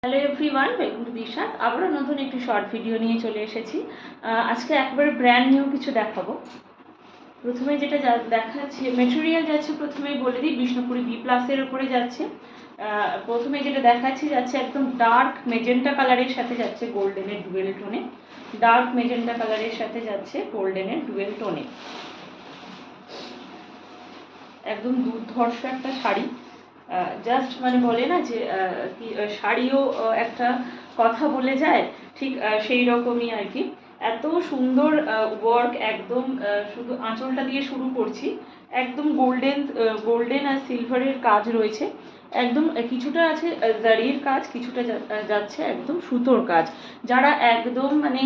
Hello everyone, welcome to দিশা। আবারও নতুন একটি শর্ট ভিডিও নিয়ে চলে এসেছি। আজকে একবারে ব্র্যান্ড নিউ কিছু দেখাবো। প্রথমে যেটা দেখাচ্ছি মেটেরিয়াল যাচ্ছে, প্রথমেই বলে দিই বিষ্ণুপুরি B+-এর উপরে যাচ্ছে। প্রথমে যেটা দেখাচ্ছি যাচ্ছে একদম ডার্ক মেজেন্টা কালারের সাথে যাচ্ছে গোল্ডেনের ডুয়েল টোনে। ডার্ক মেজেন্টা কালারের সাথে যাচ্ছে গোল্ডেনের ডুয়েল টোনে। একদম দুর্ধর্ষ একটা শাড়ি। জাস্ট মানে বলে না যে কি শাড়িও একটা কথা বলে যায়, ঠিক সেই রকমই আর কি। এত সুন্দর ওয়ার্ক, একদম শুধু আঁচলটা দিয়ে শুরু করছি। একদম গোল্ডেন আর সিলভারের কাজ রয়েছে। একদম কিছুটা আছে জারির কাজ, কিছুটা যাচ্ছে একদম সুতোর কাজ। যারা একদম মানে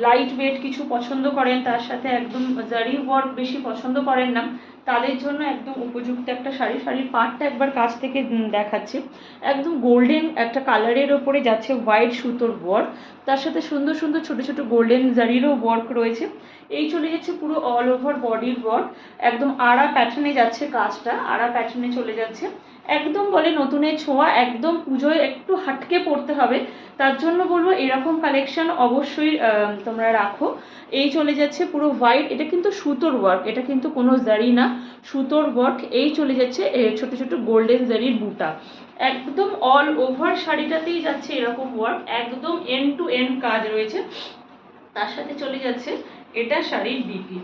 লাইট ওয়েট কিছু পছন্দ করেন, তার সাথে একদম জারি ওয়ার্ক বেশি পছন্দ করেন না, তাদের জন্য একদম উপযুক্ত একটা শাড়ি। শাড়ির পাড়টা একবার কাছ থেকে দেখাচ্ছি। একদম গোল্ডেন একটা কালারের ওপরে যাচ্ছে হোয়াইট সুতোর ওয়ার্ক, তার সাথে সুন্দর সুন্দর ছোট ছোট গোল্ডেন জারিরও ওয়ার্ক রয়েছে। এই চলে যাচ্ছে পুরো অল ওভার বডির ওয়ার্ক। একদম আড়া প্যাটার্নে যাচ্ছে কাজটা, আড়া প্যাটার্নে চলে যাচ্ছে। একদম বলে নতুনের ছোঁয়া, একদম পুজোয় একটু হাটকে পড়তে হবে, তার জন্য বলবো এরকম কালেকশন অবশ্যই তোমরা রাখো। এই চলে যাচ্ছে পুরো হোয়াইট, এটা কিন্তু সুতোর ওয়ার্ক, এটা কিন্তু কোনো জারি না, সুতোর ওয়ার্ক। এই চলে যাচ্ছে ছোট ছোট গোল্ডেন জারির বুটা। একদম অল ওভার শাড়িটাতেই যাচ্ছে এরকম ওয়ার্ক, একদম এন্ড টু এন্ড কাজ রয়েছে। তার সাথে চলে যাচ্ছে এটা শাড়ির বিপি।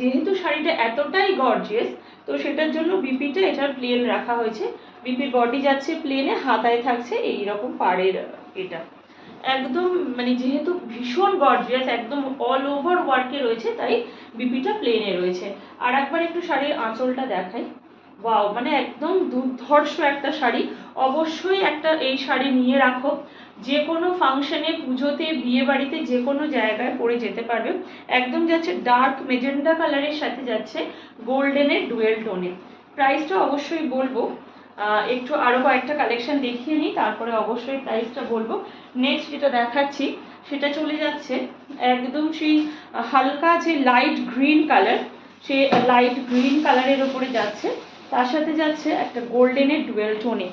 যেহেতু শাড়িটা এতটাই গর্জিয়াস, তো সেটার জন্য বিপিটা এটার প্লেন রাখা হয়েছে। বিপির বডি যাচ্ছে প্লেনে, হাতায় থাকছে এইরকম পাড়ের এটা। একদম মানে যেহেতু ভীষণ গর্জিয়াস, একদম অল ওভার ওয়ার্কে রয়েছে, তাই বিপিটা প্লেনে রয়েছে। আর একবার একটু শাড়ির আঁচলটা দেখাই। ওয়াও, মানে একদম দুর্ধর্ষ একটা শাড়ি। অবশ্যই একটা এই শাড়ি নিয়ে রাখো, যে কোনো ফাংশনে, পুজোতে, বিয়ে বাড়িতে, যে কোনো জায়গায় পরে যেতে পারবে। একদম যাচ্ছে ডার্ক মেজেন্টা কালারের সাথে যাচ্ছে গোল্ডেনের ডুয়েল টোনে। প্রাইসটা অবশ্যই বলবো, একটু আরও কয়েকটা কালেকশন দেখিয়ে নিই, তারপরে অবশ্যই প্রাইসটা বলবো। নেক্সট যেটা দেখাচ্ছি সেটা চলে যাচ্ছে একদম সেই হালকা যে লাইট গ্রিন কালার, সে লাইট গ্রিন কালারের ওপরে যাচ্ছে, তার সাথে যাচ্ছে একটা গোল্ডেনের ডুয়েল টোনে।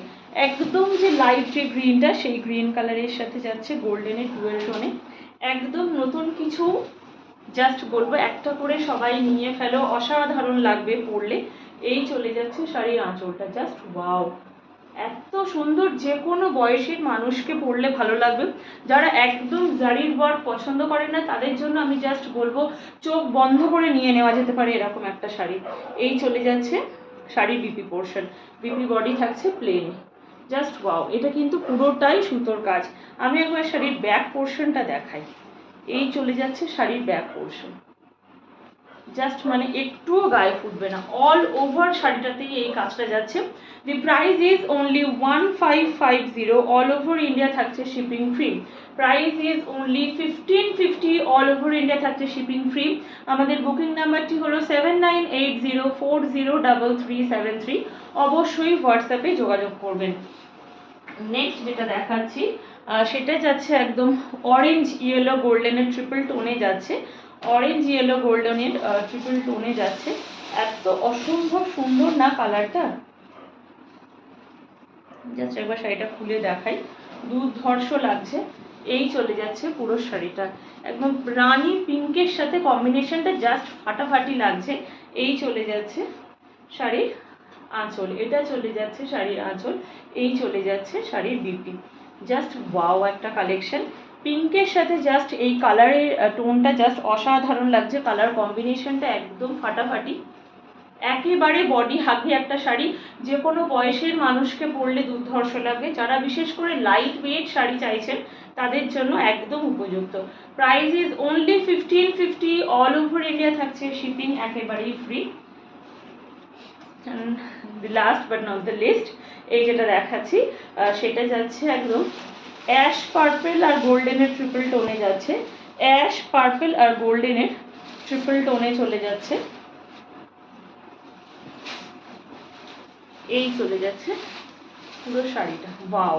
একদম যে লাইট যে গ্রিনটা, সেই গ্রিন কালারের সাথে যাচ্ছে গোল্ডেনের ডুয়েল টোনে। একদম নতুন কিছু, জাস্ট বলবো একটা করে সবাই নিয়ে ফেলো, অসাধারণ লাগবে পরলে। এই চলে যাচ্ছে শাড়ির আঁচলটা, জাস্ট ওয়াও, এত সুন্দর, যে কোনো বয়সের মানুষকে পরলে ভালো লাগবে। যারা একদম জারির ওয়ার্ক পছন্দ করেন না, তাদের জন্য আমি জাস্ট বলবো চোখ বন্ধ করে নিয়ে নেওয়া যেতে পারে এরকম একটা শাড়ি। এই চলে যাচ্ছে শাড়ির বিপি পোর্শন, বিপি বডি থাকছে প্লেন। জাস্ট ওয়াও, এটা কিন্তু পুরোটাই সুতোর কাজ। আমি একবার শাড়ির ব্যাক পোর্শনটা দেখাই। এই চলে যাচ্ছে শাড়ির ব্যাক পোর্শন, জাস্ট মানে একটুও গায়ে ফুটবে না, অল ওভার শাড়িটাতেই এই কাজটা যাচ্ছে। The price is only 1550, all over India থাকছে shipping free. Price is only 1550, all over India থাকছে শিপিং ফ্রি। আমাদের বুকিং নাম্বারটি হলো 7980403373। অবশ্যই হোয়াটসঅ্যাপে যোগাযোগ করবেন। নেক্সট যেটা দেখাচ্ছি সেটা যাচ্ছে একদম অরেঞ্জ ইয়েলো গোল্ডেনের ট্রিপল টোনে যাচ্ছে। অরেঞ্জ ইয়েলো গোল্ডেনের ট্রিপল টোনে যাচ্ছে। এত অসম্ভব সুন্দর না কালারটা, জাস্ট একবার শাড়িটা খুলে দেখাই, দুর্ধর্ষ লাগছে। এই চলে যাচ্ছে পুরো শাড়িটা, একদম রানী পিঙ্কের সাথে কম্বিনেশনটা জাস্ট ফাটাফাটি লাগছে। এই চলে যাচ্ছে শাড়ির আঁচল, এটা চলে যাচ্ছে শাড়ির আঁচল। এই চলে যাচ্ছে শাড়ির বিপি। জাস্ট ওয়াও একটা কালেকশন, পিঙ্কের সাথে জাস্ট এই কালারের টোনটা জাস্ট অসাধারণ লাগছে। কালার কম্বিনেশনটা একদম ফাটাফাটি, একেবারে বডি হাগি একটা শাড়ি, যে কোনো বয়সের মানুষকে পরলে দুর্ধর্ষ লাগবে। যারা বিশেষ করে লাইট ওয়েট শাড়ি চাইছেন, তাদের জন্য একদম উপযুক্ত। Price is only 1550, all over India থাকছে শিপিং একেবারেই free. Last but not the least, এই যেটা দেখাচ্ছি সেটা যাচ্ছে একদম অ্যাশ পার্পেল আর গোল্ডেনের ট্রিপল টোনে যাচ্ছে। অ্যাশ পার্পেল আর গোল্ডেনের ট্রিপল টোনে চলে যাচ্ছে। এই চলে যাচ্ছে পুরো শাড়িটা, ওয়াও,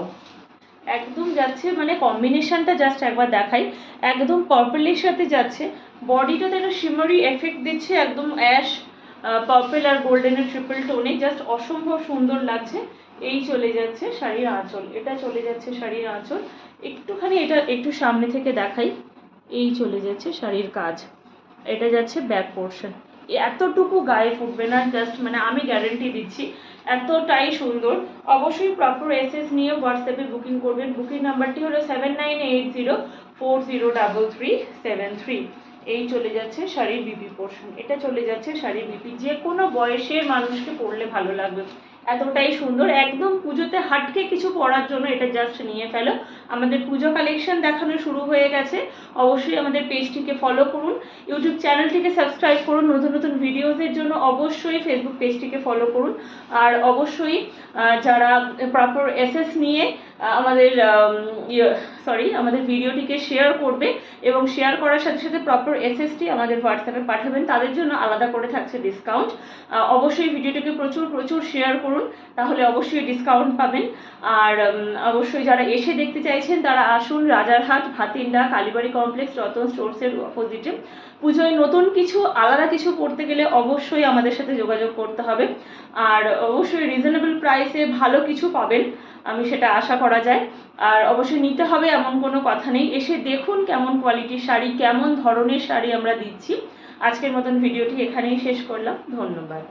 একদম যাচ্ছে মানে কম্বিনেশনটা জাস্ট একবার দেখাই। একদম পার্পলের সাথে যাচ্ছে, বডিটাতে একটা শিমারি এফেক্ট দিচ্ছে, একদম অ্যাশ পার্পল আর গোল্ডেনের ট্রিপল টোনে, জাস্ট অসম্ভব সুন্দর লাগছে। এই চলে যাচ্ছে শাড়ির আঁচল, এটা চলে যাচ্ছে শাড়ির আঁচল। একটুখানি এটা একটু সামনে থেকে দেখাই, এই চলে যাচ্ছে শাড়ির কাজ, এটা যাচ্ছে ব্যাক পোর্শন। এতটুকু গায়ে ফুটবে না, জাস্ট মানে আমি গ্যারেন্টি দিচ্ছি এতটাই সুন্দর। অবশ্যই প্রপার এসএস নিয়ে হোয়াটসঅ্যাপে বুকিং করবেন। বুকিং নাম্বারটি হলো 7980403373। এই চলে যাচ্ছে শাড়ির বিপি পোর্শন, এটা চলে যাচ্ছে শাড়ির বিপি। যে কোনো বয়সের মানুষকে পরলে ভালো লাগবে, এতটাই সুন্দর। একদম পুজোতে হাটকে কিছু পরার জন্য এটা জাস্ট নিয়ে ফেলো। আমাদের পুজো কালেকশন দেখানো শুরু হয়ে গেছে, অবশ্যই আমাদের পেজটিকে ফলো করুন, ইউটিউব চ্যানেলটিকে সাবস্ক্রাইব করুন, নতুন নতুন ভিডিওসের জন্য অবশ্যই ফেসবুক পেজটিকে ফলো করুন। আর অবশ্যই যারা প্রপার এসএস নিয়ে আমাদের ভিডিওটিকে শেয়ার করবে এবং শেয়ার করার সাথে সাথে প্রপার এসএসটি আমাদের হোয়াটসঅ্যাপে পাঠাবেন, তাদের জন্য আলাদা করে থাকছে ডিসকাউন্ট। অবশ্যই ভিডিওটিকে প্রচুর প্রচুর শেয়ার করুন, তাহলে অবশ্যই ডিসকাউন্ট পাবেন। আর অবশ্যই যারা এসে দেখতে চাইছেন তারা আসুন, রাজারহাট ভাতিন্ডা কালীবাড়ি কমপ্লেক্স রতন স্টোর্সের অপোজিটে। পুজোয় নতুন কিছু আলাদা কিছু করতে গেলে অবশ্যই আমাদের সাথে যোগাযোগ করতে হবে। আর অবশ্যই রিজনেবল প্রাইসে ভালো কিছু পাবেন, আমি সেটা আশা করা যায়। আর অবশ্যই নিতে হবে এমন কোনো কথা নেই, এসে দেখুন কেমন কোয়ালিটির শাড়ি, কেমন ধরনের শাড়ি আমরা দিচ্ছি। আজকের মতন ভিডিওটি এখানেই শেষ করলাম, ধন্যবাদ।